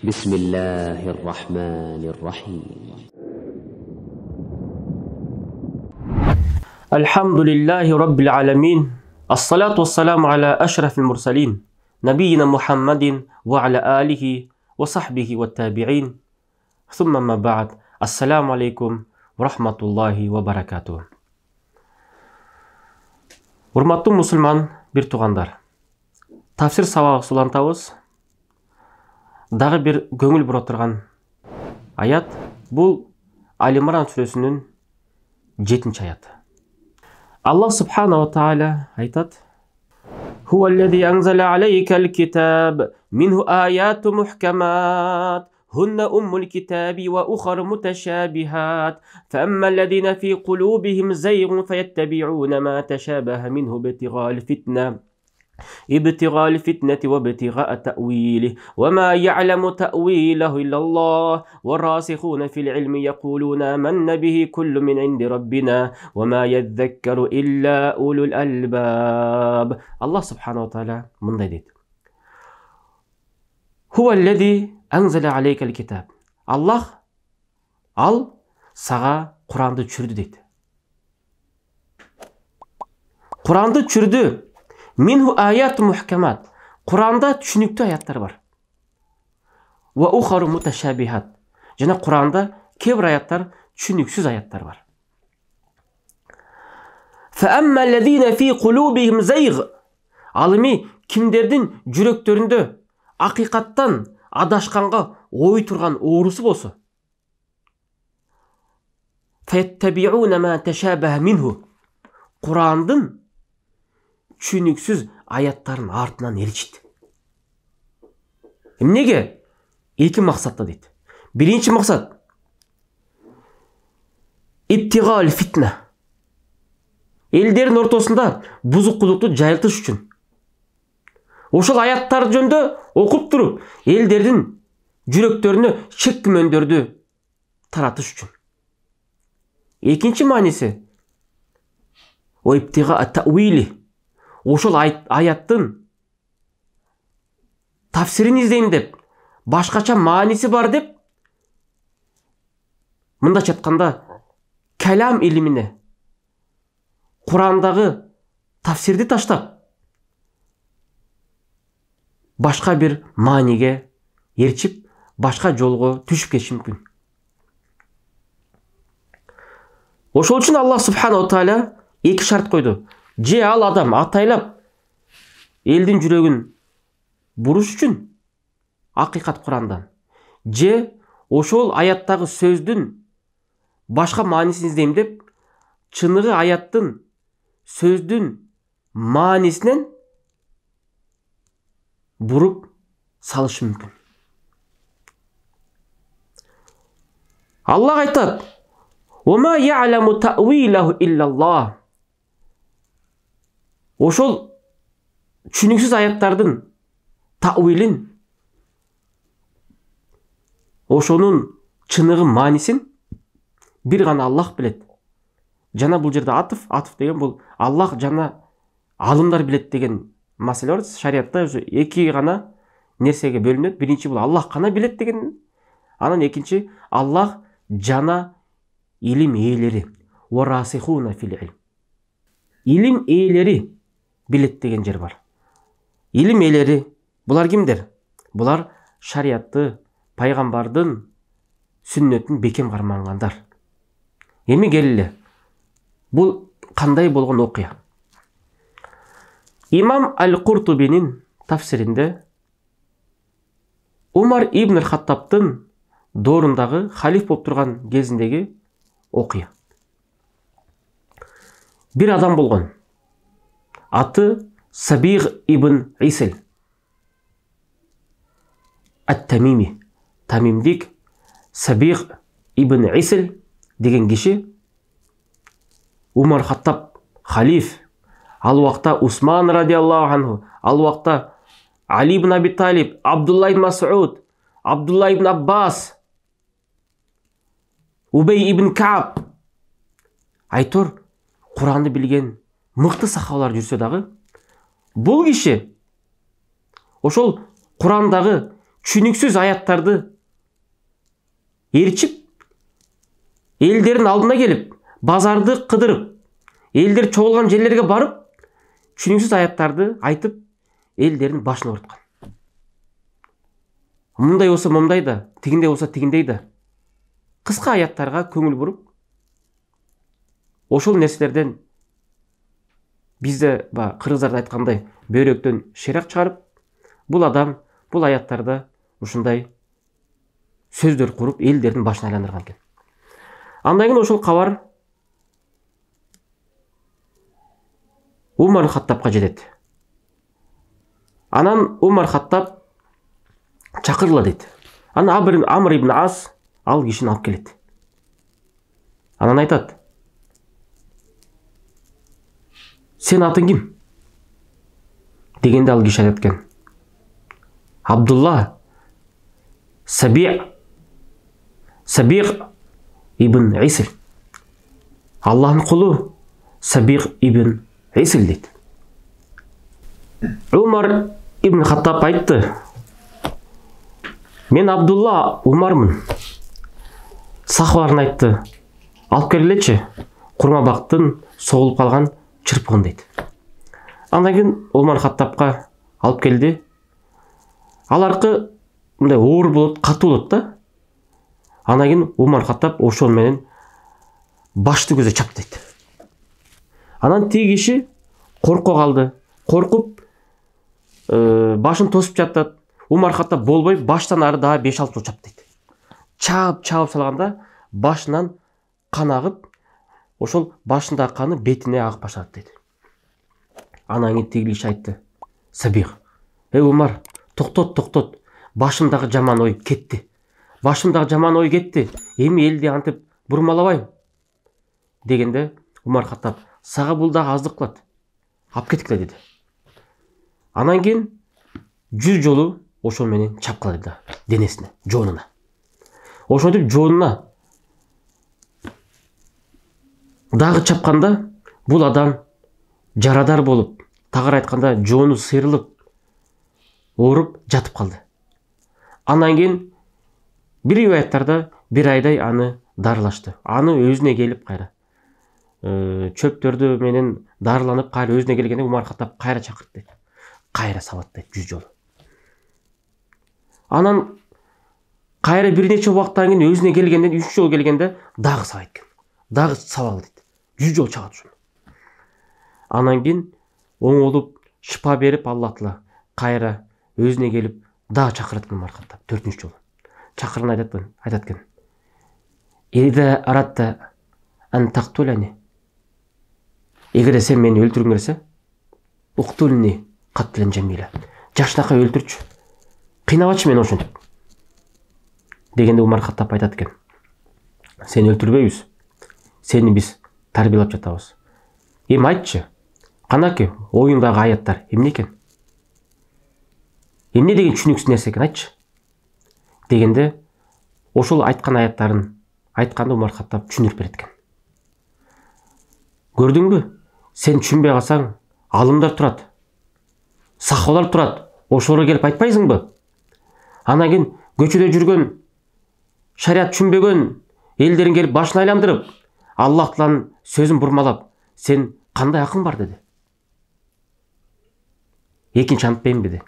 بسم الله الرحمن الرحيم الحمد لله رب العالمين الصلاة والسلام على أشرف المرسلين نبينا محمد وعلى آله وصحبه والتابعين ثم ما بعد السلام عليكم ورحمة الله وبركاته. Урматтуу мусулман бир туугандар, тафсир сабагы сулантабыз. Дагы бир көңүл бура турган аят бул Али Имран сүрөсүнүн 7-чи аяты. Allah subhanahu wa ta'ala aytat: "Huwa alladhi anzala alayka al-kitab minhu ayatun muhkamat hunna ummul kitabi wa ukhra mutashabihat فأما الذين في قلوبهم زيغ فيتبعون ما تشابه منه ابتغاء الفتنة وابتغاء تأويله وما يعلم تأويله إلا الله والراسخون في العلم يقولون آمنا به كل من عند ربنا وما يذكر إلا أولو الألباب." Allah subhanahu wa ta'ala мындай дейт: "Huwa alladhi anzala alayka al-kitab." Allah ал сага Куранды түшүрдү дейт. Куранды түшүрдү. Минху аят мухкамат. Куранда түшүнүктүү аяттар бар. Ва ухару муташабихат. Жана Куранда кээ бир аяттар түшүнүксүз аяттар бар. فأما الذين في قلوبهم زيغ. Ал эми кимдердин жүрөктөрүндө акыйкаттан адашканга ой турган оорусу болсо, فيتبعون ما تشابه منه. Курандын түшүнүксүз аяттарын артынан ээрчит. Эмнеге? Эки максатта дейт. Биринчи максат иптигаал фитна. Элдердин ортосунда бузукулукту жайылтыш үчүн. Ошол аяттар жөнүндө окуп туруп, элдердин жүрөктөрүнө шек күмөндөрдү таратыш үчүн. Экинчи мааниси о иптигаа тауили. Ошол аяттын тафсирин издейм деп, башкача мааниси бар деп, мындача айтканда, калам илимине Курандагы тафсирди таштап, башка бир мааниге ээрчип, башка жолго түшүп кетиши мүмкүн. Ошол үчүн Аллах субханаху ва тааля эки шарт койду. Же ал адам атайлап элдин жүрөгүн буруш үчүн акыйкат Курандан, же ошол аяттагы сөздүн башка маанисин издейм деп, чыныгы аяттын сөздүн маанисинен буруп салышы мүмкүн. Аллах айтат: "Ума я'ламу та'вилаху иллаллах." Ошол түшүнүксүз аяттардын тауилин, ошонун чыныгы маанисин бир гана Аллах билет. Жана бул жерде атыф деген бул Аллах жана алымдар билет деген маселе бар. Шариатта эки гана нерсеге бөлүнөт. Биринчи бул Аллах гана билет деген, анан экинчи Аллах жана илим ээлери. Варасихуна фил илм. Илим ээлери билет деген жер бар. Илим ээлери булар кимдер? Булар шариатты, пайгамбардын сүннөтүн бекем кармангандар. Эми келиле. Бул кандай болгон окуя? Имам Аль-Куртубинин тафсиринде Умар ибн Хаттабтын доорундагы халиф болуп турган кезиндеги окуя. Бир адам болгон. Аты Сабиг ибн Исл ат-Тамими. Тамимдик Сабиг ибн Исл деген киши Умар Хаттаб халиф, ал вакытта Усман радиаллаху анху, ал вакытта Али ибн Аби Талиб, Абдулла ибн Мас'уд, Абдулла ибн Аббас, Убей ибн Кааб. Айтор Куранды билген мыкты сахабалар жүрсө дагы, бул киши ошол Курандагы чүнүксүз аяттарды ээрчип, элдердин алдына келип, базарды кыдырып, элдер чогулган жерлерге барып, чүнүксүз аяттарды айтып, элдердин башын ооруткан. Мындай болсо мындай да, тигиндей болсо тигиндей да. Кыска аяттарга көңүл буруп, ошол нерселерден бизде кыргыздарда айткандай бөйрөктөн шыйрак чыгарып, бул адам бул аяттарда ушундай сөздөр куруп элдердин башын айландырган экен. Андан кийин ошол кабар Умар Хаттабка жетет. Анан Умар Хаттаб чакырла дейт. Анан Амр ибн Ас ал кишини алып келет. Анан айтат: "Сен атың ким?" Дегенде ал киши айтат экен: "Абдулла Сабиғ ибн Исл. Аллахтын кулу Сабиғ ибн Исл" дейт. Умар ибн Хаттаб айтты: "Мен Абдулла Умармын." Сахабаларына айтты: "Алып келгилечи, Курмабактын соғылып калган чырпыгын" дейт. Андан кийин Умар Хаттабка алып келди. Аларкы мындай оор болот, катуу болот да. Андан кийин Умар Хаттаб ошол менен башты көзө чап дейт. Анан тиги киши корко калды. Коркуп башын тосуп жатат. Умар Хаттаб болбой баштан ары дагы 5-6 жол чап дейт. Чаап салганда башынан кан агып, ошол башындагы каны бетине агып баштады дейт. Анан кийин тиги киши айтты: "Сабиғ, Умар, токтот. Башымдагы жаман ой кетти. Эми элди антип бурмалабайм." Дегенде Умар Хаттаб: "Сага бул дагы аздык кылат. Алып кеткиле" деди. Анан кийин 100 жолу ошол менен чапкылады да денесине, жоонуна. Ошентип жоонуна дагы чапканда бул адам жарадар болуп, тагыраак айтканда жоону сыйрылып, ооруп жатып калды. Андан кийин бир риwаяттарда 1 айдай аны дарылашты. Аны өзүнө келип кайра чөптөрдү менен дарыланып кайра өзүнө келгенде Умар Хаттаб кайра чакырт дейт. Кайра сабат дейт 100 жолу. Анан кайра бир нече убакыттан кийин өзүнө келгенде 3 жол келгенде дагы сабайт экен. Дагы сабал дейт. 100 жол чагат ушуну. Анан кийин оңолуп шыпа берип Аллах Таала кайра өзүнө келип дагы чакырат Умар Хаттаб 4-үнчү жолу. Чакырган айтат экен: "Ида аратта ан тактулани." Эгерде сен мени өлтүргүң келсе, уктулни каттылен жамила. Жакшынакай өлтүрчү. Кыйнабачы мени ошентип. Дегенде Умар Хаттаб айтат экен: "Сени өлтүрбөйбүз. Сени биз тарбиялап жатабыз. Эми айтчы, канаки оюңдагы аяттар эмне экен? Эмне деген түшүнүксүз нерсе экен, айтчы." Дегенде ошол айткан аяттарын айтканда Умар Хаттаб түшүндүрүп берет экен. "Көрдүңбү? Сен түшүнбөй калсаң, алымдар турат. Сахабалар турат. Ошолорго келип айтпайсыңбы? Анан кийин көчөдө жүргөн, шарият түшүнбөгөн элдерин келип башын айландырып, Аллах Тааланын сөзүн бурмалап, сен кандай акың бар?" деди. "Экинчи антпаймын" деди.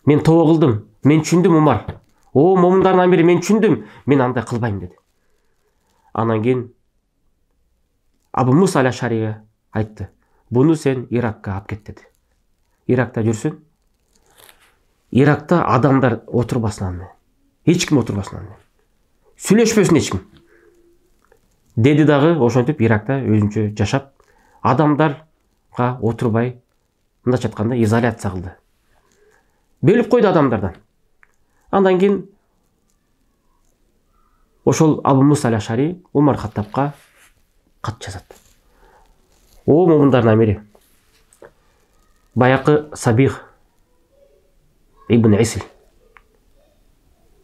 "Мен тобо кылдым. Мен түшүндүм, Умар. О, момундардын амири, мен түшүндүм. Мен андай кылбайм" деди. Анан кийин Абу Муса аль-Ашариге айтты: "Буну сен Иракка алып кет" деди. Иракта жүрсүн. Иракта адамдар отурбасын, эч ким отурбасын, сүйлөшпөсүн эч ким. Деди дагы ошентип Иракта өзүнчө жашап, адамдарга отурбай, мындайча айтканда изоляция кылды. Бөлүп койду адамдардан. Андан кийин ошол Абу Муса аль-Ашари Умар Хаттабка кат жазат: "О, момундардын амири, баякы Сабиғ ибн Исл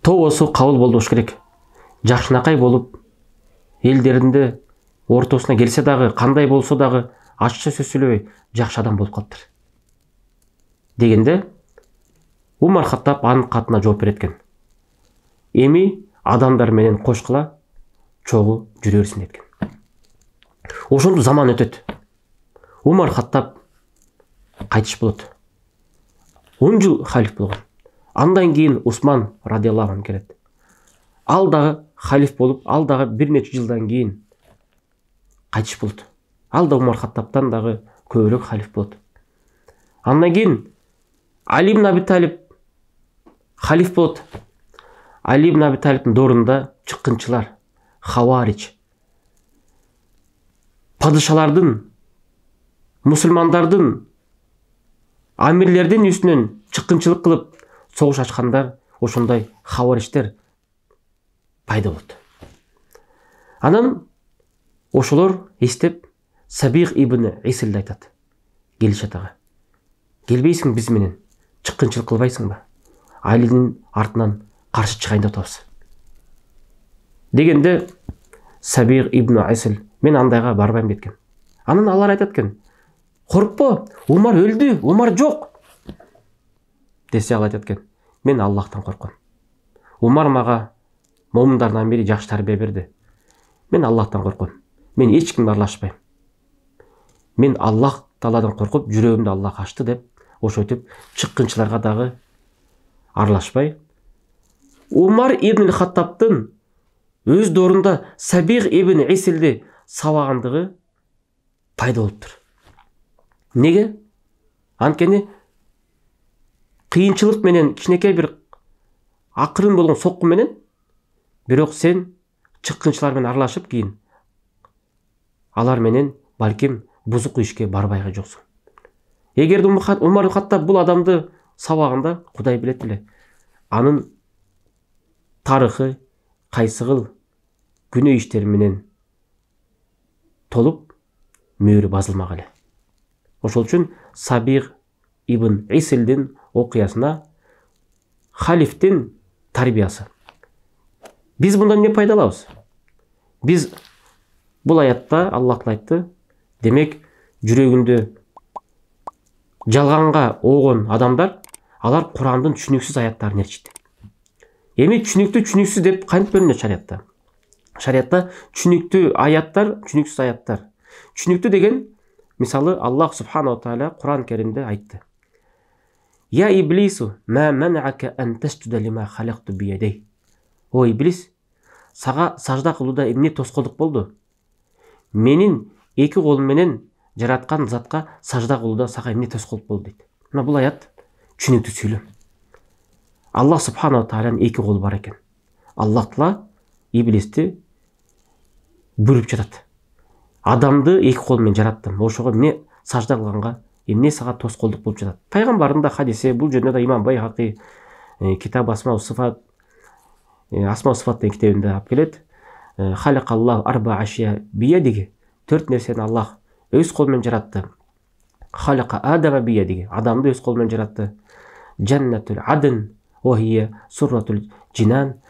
тобосу кабыл болуш керек. Жакшынакай болуп, элдеринде ортосуна келсе дагы, кандай болсо дагы ачча сөз сүйлөбөй, жакшы адам болуп калыптыр." Дегенде Умар Хаттаб анын катына жооп берет экен. Эми адамдар менен кошкула чогуу жүрө берсин дейт экен. Ошондо заман өтөт. Умар Хаттаб кайтыш болот. 10 жыл халиф болгон. Андан кийин Усман радиаллаху анху келет. Ал дагы халиф болуп, ал дагы бир нече жылдан кийин кайтыш болот. Ал да Умар Хаттабтан дагы көбүрөөк халиф болот. Андан кийин Али ибн Аби Талиб халиф болот. Али ибн Аби Талибтин доорунда чыккынчылар, хаварич, падышалардын, мусулмандардын, амирлердин үстүнөн чыккынчылык кылып согуш ачкандар, ошондой хавариштер пайда болот. Анан ошолор эстеп Сабих ибн Исилди айтат. Келишет ага. Келбейсиң биз менен, чыккынчылык кылбайсыңбы? Алинин артынан каршы чыгайын деп атабыз. Дегенде Сабих ибн Исил мен андайга барбайм деткен. Анан алар айтат экен. Коркпо, Умар өлдү, Умар жок. Десе ал айтат экен. Мен Аллахтан корком. Умар мага момундардан бери жакшы тарбия берди. Мен Аллахтан корком. Мен эч кимге аралашпайм. Мен Аллах Тааладан коркуп, жүрөгүмдү Аллах ачты деп, ошентип чыккынчыларга дагы аралашпай. Умар ибн Хаттабтын өз доорунда Сабих ибн Исилди сабагандыгы пайда болуптур. Неге? Анткени кыйынчылык менен кичинекей бир акырын болгон сокку менен, бирок сен чыккынчылар менен аралашып кийин алар менен балким бузук ишке барбайга жоксуң. Эгерде Умар Хаттаб бул адамды сабаганда, Кудай билет эле, анын тарыхы кайсыгыл күнөө иштери менен толуп мөөрү басылмак эле. Ошол үчүн Сабих ибн Исилдин окуясына халифтин тарбиясы. Биз мындан эмне пайда алабыз? Биз бул аятта Аллах айтты, демек жүрөгүндө жалганга оогон адамдар, алар Курандын түшүнүксүз аяттарын ээрчитти. Эми түшүнүксүз деп кантип бөлүнөт шариятта? Шариятта түшүнүктүү аяттар, түшүнүксүз аяттар. Түшүнүктүү деген, мисалы Аллах субханаху тааля Куран Керимде айтты. Я иблису ма ман'ака ан тасджуда лима халакту биядей. О иблис, сага сажда кылууда эмне тоскоолдук болду? Менин эки колум менен жараткан затка сажда кылууда сага эмне тоскоолдук болду дейт. Мына бул аят түшүнүктүү сүйлөм. Аллах субханаху тааlanın эки колу бар экен. Аллах Таала иблисти бүрүп жатат. Адамды эки кол менен жараттым. Ошого эмне сажда кылганга, эмне сага тоскоолдук болуп жатат. Пайгамбардын да хадиси, бул жөнүндө да имам Байхақи китап Асма Сифат деген китебинде алып келет. Халакаллаху арба ашия биядиги. 4 нерсени Аллах өз колу менен жаратты. Халака Адама биядиги. Адамды өз колу менен жаратты. Джаннатул адн ва хия сурратул джинан.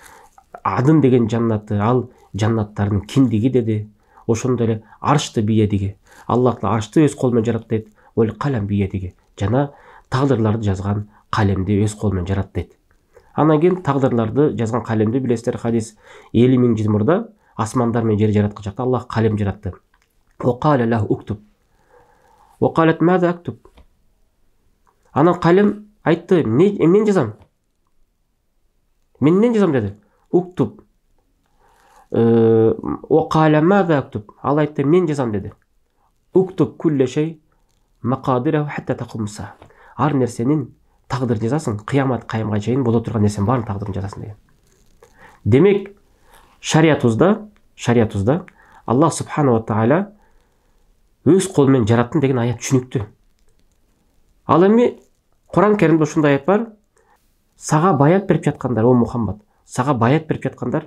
Адын деген жаннаты, ал жаннаттардын киндиги деди. Ошондой эле аршты биядиги. Аллах аршты өз колу менен жаратты дейт. Ол калам биядиги. Жана тагдырларды жазган калемди өз колу менен жаратты дейт. Анан кийин тагдырларды жазган калемди билесиздер, хадис 50.000 жыл мурда асмандар менен жер жараткан жакта Аллах калем жаратты. Вакаля лаху уктуб. Вакалат маза актуб. Анан калем айтты, эмнен жазам? Менен жазам деди. Уктуб. Вакаля маза актуб. Ал айтты, эмнен жазам деди. Уктуб кулле шей мақадираху хатта тақумса. Ар нерсенин тагдырын жазасың, кыямат кайымга чейин боло турган нерсенин баарын тагдырын жазасың деген. Демек, шариятыбызда Аллах субханаху тааля өз колу менен жараттым деген аят түшүнүктүү. Ал эми Куран Керимде ушундай аят бар. Сага баят берип жаткандар, о Мухаммад, сага баят берип жаткандар,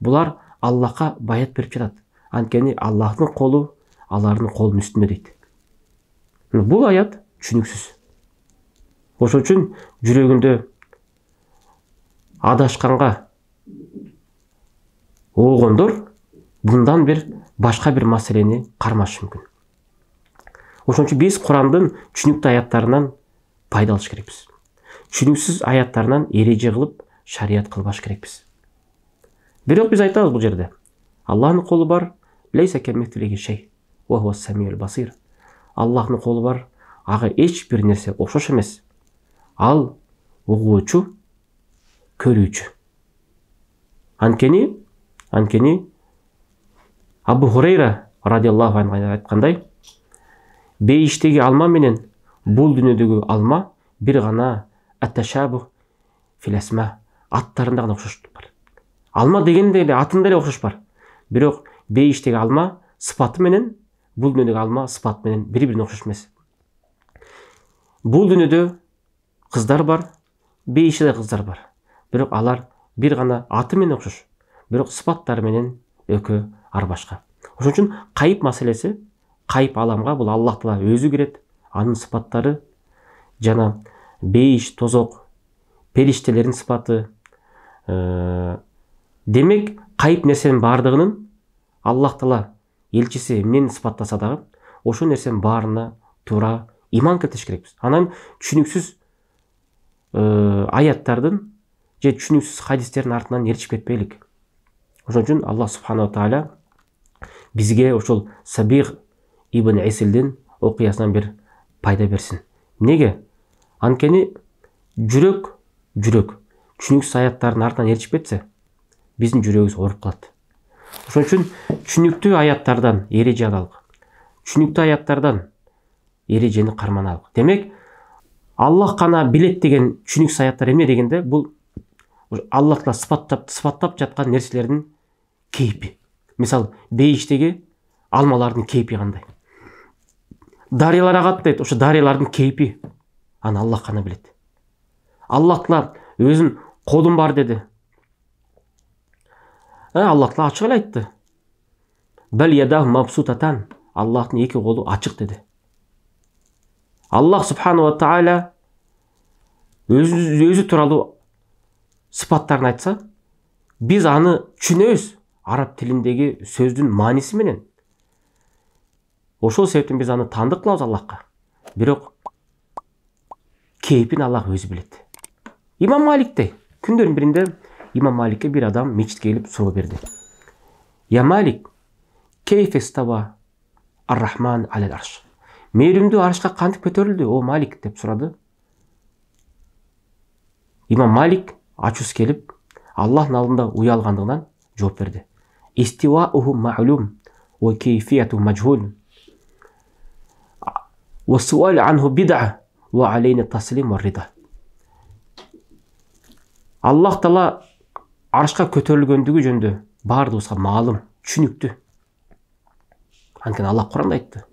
булар Аллахка баят берип жатат. Анткени Аллахтын колу алардын колунун үстүндө дейт. Бул аят түшүнүксүз. Ошол үчүн жүрөгүндө адашканга оогондор мындан бир башка бир маселени кармашы мүмкүн. Ошон үчүн биз Курандын түшүнүктүү аяттарынан пайда алыш керекпиз. түшүнүксүз аяттарынан эреже кылып шарият кылбаш керекпиз. Бирок биз айтабыз бул жерде Аллахтын колу бар, лейса камитилиги шей, ва хуа самиул басир. Аллахтын колу бар, ага эч бир нерсе окшош эмес. Ал угуучу, көрүүчү. Анткени Абу Хурайра радиаллаху анху айткандай, бейиштеги алма менен бул дүйнөдөгү алма бир гана атташабу фил асма, аттарында гана окшоштук бар. Алма дегенде эле атында эле окшош бар. Бирок бейиштеги алма сыпаты менен бул дүйнөдөгү алма сыпаты менен бири-бирине окшош эмес. Бул дүйнөдө кыздар бар, бейиште кыздар бар. Бирок алар бир гана аты менен окшош. Бирок сыпаттары менен экөө ар башка. Ошон үчүн кайып маселеси, кайып аламга бул Аллах Таала өзү кирет. Анын сыпаттары жана бейиш, тозок, периштелердин сыпаты. Демек, кайып нерсенин бардыгынын Аллах Таала элчиси эмнени сыпаттаса дагы, ошол нерсенин баарына туура иман келтириш керекпиз. Анан түшүнүксүз аяттардын же түшүнүксүз хадистердин артынан ээрчип кетпейлик. Ошон үчүн Аллах субханала тааля бизге ошол Сабих ибн Исилдин окуясынан бир пайда берсин. Неге? Анткени жүрөк түшүнүксүз аяттардын артынан ээрчип кетсе, биздин жүрөгүбүз ооруп калат. Ошон үчүн түшүнүктүү аяттардан эреже алалык. Түшүнүктүү аяттардан эрежени карманалык. Демек, Аллах гана билет деген түшүнүксүз аяттар эмне дегенде, бул Аллах Таала сыпаттап жаткан нерселердин кейпи. Мисалы, бейиштеги алмалардын кейпи кандай? Дарыялар агат дейт, ошо дарыялардын кейпи аны Аллах гана билет. Аллах Таала өзүн колум бар деди. Аллах Таала ачык эле айтты. Бал ядаху мабсутатан. Аллахтын эки колу ачык деди. Аллах субханала тааля өзү тууралуу сыпаттарын айтса, биз аны түшүнөбүз араб тилиндеги сөздүн мааниси менен. Ошол себептен биз аны таандык кылабыз Аллахка. Бирок кейпин Аллах өзү билет. Имам Маликтей күндөрдүн биринде Имам Маликке бир адам мечитке келип суроо берди. Я Малик, кейф истава ар-Рахман алал арш. Мээрүмдүү аршка кантип көтөрүлдү, о Малик деп сурады. Имам Малик ачуусу келип, Аллахтын алдында уялгандыгынан жооп берди. Истивауху ма'лум ва кейфияту маджхул. Ва суал анху бид'a ва алейна таслим ва рида. Аллах Таала аршка көтөрүлгөндүгү жөнүндө баардыгыбызга маалым, түшүнүктүү. Анткени Аллах Куранда айтты.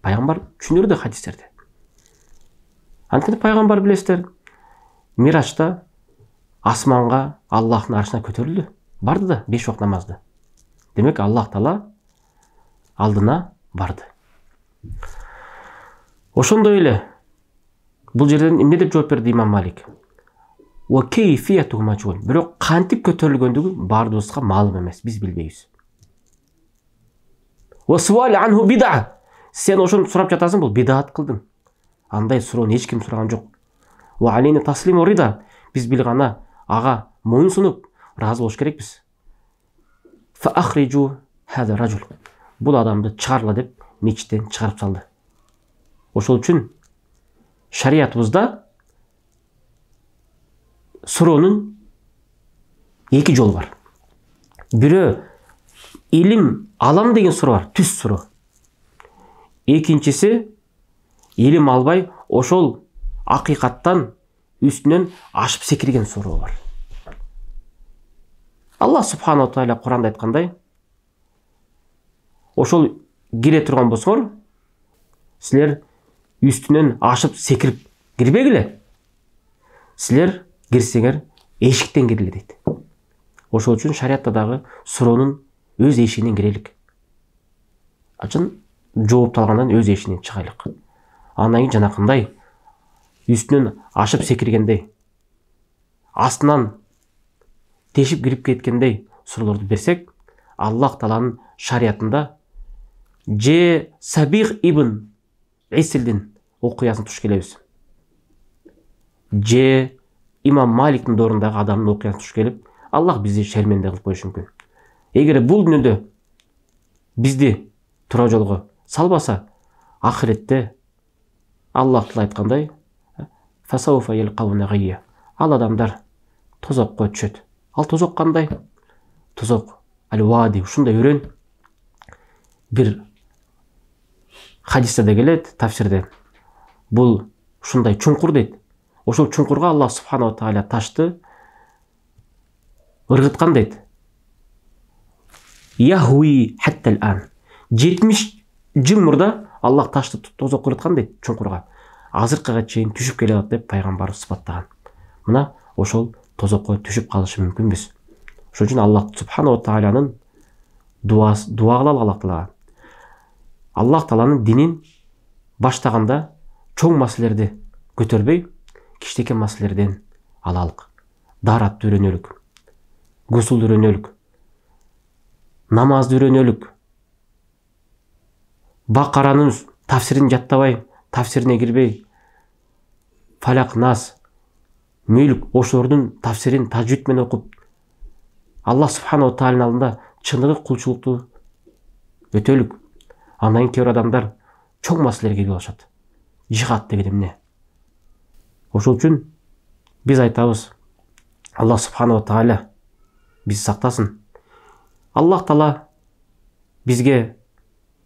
Пайгамбар түшүндүрдү хадистерде. Анткени пайгамбар билесиздер, Миражда асманга Аллахтын аршына көтөрүлдү. Барды да 5 вакыт намазды. Демек Аллах Таала алдына барды. Ошондой эле бул жерден эмне деп жооп берди Имам Малик? Ва кейфияту маджхул. Бирок кантип көтөрүлгөндүгү баардыгыбызга маалым эмес, биз билбейбиз. Ва суал анху бид'a. Сен ошону сурап жатасың, бул бид'ат кылдың. Андай суроону эч ким сураган жок. Ва алейна таслим ва рида. Биз бир гана ага моюн сунуп разы болуш керекпиз. Фа ахриджу хада ражул. Бул адамды чыгарла деп мечиттен чыгарып салды. Ошол үчүн шариятыбызда суроонун эки жолу бар. Бирөө илим алам деген суроо бар, түз суроо. Экинчиси илим албай ошол акыйкаттан үстүнөн ашып секирген суроо бар. Аллах субханала тааля Куранда айткандай, ошол кире турган болсоңор, силер үстүнөн ашып секирип кирбегиле. Силер кирсеңер эшиктен киргиле дейт. Ошол үчүн шариятта дагы суроонун өз эшигинен кирелик. Ачын жооп алгандан өз эшигинен чыгайлык. Андан кийин жанакындай үстүнөн ашып секиргендей, астынан тешип кирип кеткендей суроолорду берсек, Аллах Тааланын шариятында же Сабих ибн Исилдин окуясын туш келебиз. Же имам Маликтин доорундагы адамдын окуясын туш келип, Аллах бизди шерменде кылып коюшу мүмкүн. Эгер бул дүйнөдө бизди туура жолго салбаса, ахиретте Аллах таала айткандай, фасауфа ялкауна гайя. Ал адамдар тозокко түшөт. Ал тозок кандай? Тозок ал-вади, ушундай өрөн. Бир хадисте келет, тафсирде. Бул ушундай чуңкур дейт. Ошол чуңкурга Аллах субханала тааля ташты ыргыткан дейт. Яхуи хаттал ан. 70 жыл мурда Аллах ташты тозок ыргыткан дейт чуңкурга. Азыркыга чейин түшүп келе атат деп пайгамбар сыпаттаган. Мына ошол тозокко түшүп калышы мүмкүнбүз. Ошол үчүн Аллах субханала таалянын дуа кыла Аллах таалага. Аллах тааланын динин баштаганда чоң маселелерди көтөрбөй, кичинекей маселелерден алалык. Даратты үйрөнөлүк, гусулду үйрөнөлүк, намазды үйрөнөлүк. Бакаранын тафсирин жаттабай, тафсирине кирбей, Фалак, Нас, Мүлк, ошолордун тафсирин таджвид менен окуп, Аллах субханала тааlanын алдында чыныгы кулчулукту өтөлүк. Андан кийин адамдар чоң маселелерге кирип алышат. Жихад деген эмне? Ошол үчүн биз айтабыз, Аллах субханала тааля бизди сактасын. Аллах таала бизге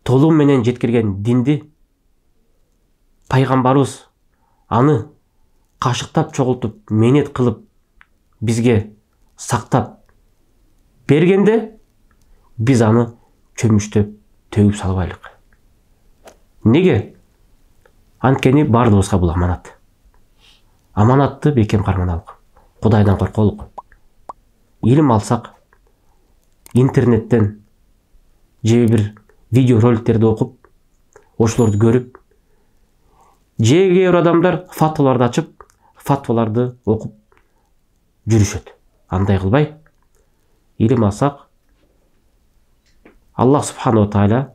толугу менен жеткирген динди пайгамбарыбыз аны кашыктап чогултуп, менет кылып бизге сактап бергенде биз аны чөмүчтөп төгүп салбайлык. Неге? Анткени бардыгыбызга бул аманат. Аманатты бекем карманалык. Кудайдан корколук. Илим алсак, интернеттен же бир видео роликтерди окуп, ошолорду көрүп, же кээ адамдар фатваларды ачып, фатваларды окуп жүрүшөт. Андай кылбай, илим алсак, Аллах субханала тааля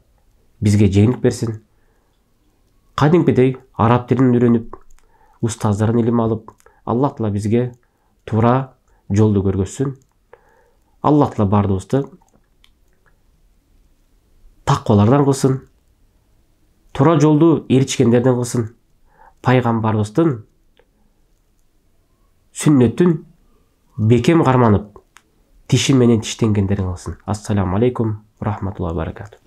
бизге жеңилдик берсин. Кадимкидей араб тилин үйрөнүп, устаздардан илим алып, Аллах таала бизге туура жолду көргөзсүн. Аллах таала бардыгыбызды таквалардан кылсын, туура жолду эричкендерден кылсын, пайгамбарыбыздын сүннөтүн бекем карманып, тиши менен тиштенгендерден кылсын. Ассаламу алейкум рахматуллахи ва баракатух.